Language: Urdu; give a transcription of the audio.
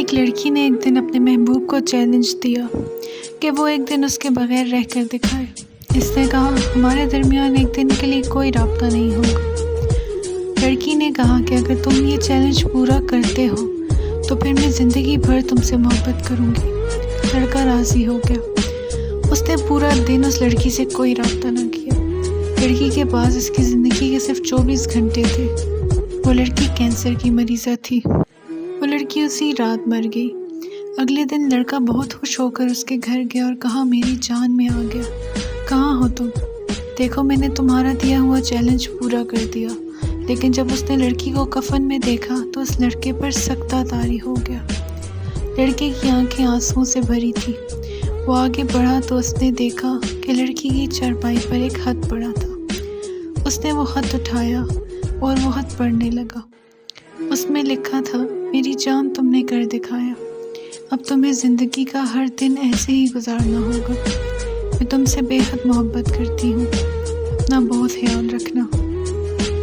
ایک لڑکی نے ایک دن اپنے محبوب کو چیلنج دیا کہ وہ ایک دن اس کے بغیر رہ کر دکھائے۔ اس نے کہا ہمارے درمیان ایک دن کے لیے کوئی رابطہ نہیں ہوگا۔ لڑکی نے کہا کہ اگر تم یہ چیلنج پورا کرتے ہو تو پھر میں زندگی بھر تم سے محبت کروں گی۔ لڑکا راضی ہو گیا۔ اس نے پورا دن اس لڑکی سے کوئی رابطہ نہ کیا۔ لڑکی کے پاس اس کی زندگی کے صرف 24 گھنٹے تھے۔ وہ لڑکی کینسر کی مریضہ تھی۔ وہ لڑکی اسی رات مر گئی۔ اگلے دن لڑکا بہت خوش ہو کر اس کے گھر گیا اور کہا میری جان میں آ گیا، کہاں ہو تم؟ دیکھو میں نے تمہارا دیا ہوا چیلنج پورا کر دیا۔ لیکن جب اس نے لڑکی کو کفن میں دیکھا تو اس لڑکے پر سکتہ طاری ہو گیا۔ لڑکے کی آنکھیں آنسوؤں سے بھری تھی۔ وہ آگے بڑھا تو اس نے دیکھا کہ لڑکی کی چارپائی پر ایک خط پڑا تھا۔ اس نے وہ خط اٹھایا اور وہ خط پڑھنے لگا۔ اس میں لکھا تھا میری جان تم نے کر دکھایا، اب تمہیں زندگی کا ہر دن ایسے ہی گزارنا ہوگا۔ میں تم سے بے حد محبت کرتی ہوں، اپنا بہت خیال رکھنا۔